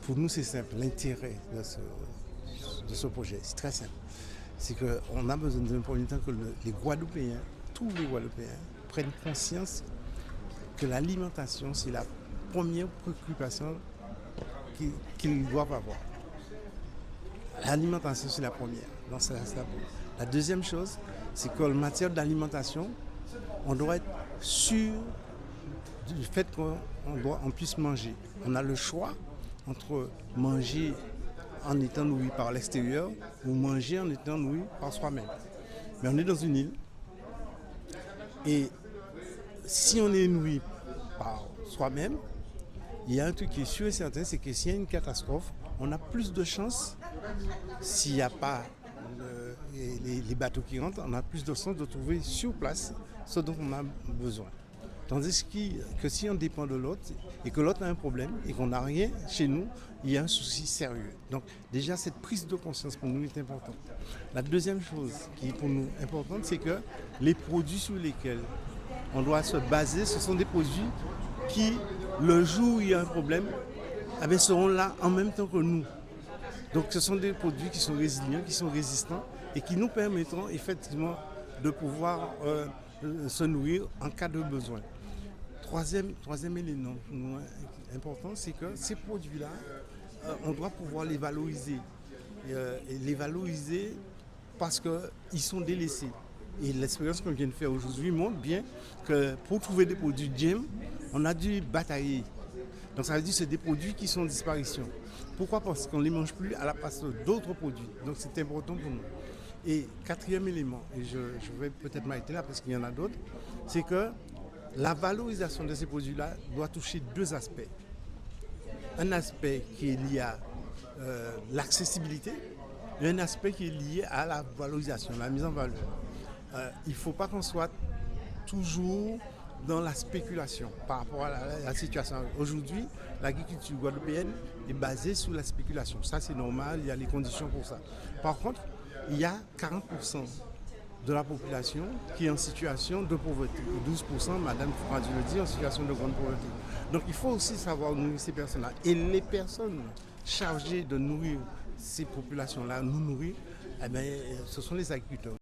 pour nous, c'est simple. L'intérêt de ce projet, c'est très simple. C'est qu'on a besoin d'un premier temps que les Guadeloupéens, tous les Guadeloupéens, prennent conscience que l'alimentation, c'est la première préoccupation qu'ils doivent avoir. L'alimentation, c'est la première. Donc, la deuxième chose, c'est qu'en matière d'alimentation, on doit être sûr du fait qu'on puisse manger. On a le choix entre manger en étant nourri par l'extérieur ou manger en étant nourri par soi-même. Mais on est dans une île et si on est nourri par soi-même, il y a un truc qui est sûr et certain, c'est que s'il y a une catastrophe, on a plus de chances, s'il n'y a pas les bateaux qui rentrent, on a plus de chances de trouver sur place ce dont on a besoin. Tandis que si on dépend de l'autre et que l'autre a un problème et qu'on n'a rien chez nous, il y a un souci sérieux. Donc déjà, cette prise de conscience pour nous est importante. La deuxième chose qui est pour nous importante, c'est que les produits sur lesquels on doit se baser, ce sont des produits qui, le jour où il y a un problème, seront là en même temps que nous. Donc ce sont des produits qui sont résilients, qui sont résistants et qui nous permettront effectivement de pouvoir se nourrir en cas de besoin. Troisième élément important, c'est que ces produits-là, on doit pouvoir les valoriser. Et les valoriser parce qu'ils sont délaissés. Et l'expérience qu'on vient de faire aujourd'hui montre bien que pour trouver des produits GEM, on a dû batailler. Donc ça veut dire que c'est des produits qui sont en disparition. Pourquoi? Parce qu'on ne les mange plus à la place d'autres produits. Donc c'est important pour nous. Et quatrième élément, et je vais peut-être m'arrêter là parce qu'il y en a d'autres, c'est que la valorisation de ces produits-là doit toucher deux aspects. Un aspect qui est lié à l'accessibilité et un aspect qui est lié à la valorisation, la mise en valeur. Il ne faut pas qu'on soit toujours dans la spéculation par rapport à la situation. Aujourd'hui, l'agriculture guadeloupéenne est basée sur la spéculation. Ça, c'est normal, il y a les conditions pour ça. Par contre, il y a 40% de la population qui est en situation de pauvreté. 12%, Madame Fouradji le dit, en situation de grande pauvreté. Donc il faut aussi savoir nourrir ces personnes-là. Et les personnes chargées de nourrir ces populations-là, nous nourrir, ce sont les agriculteurs.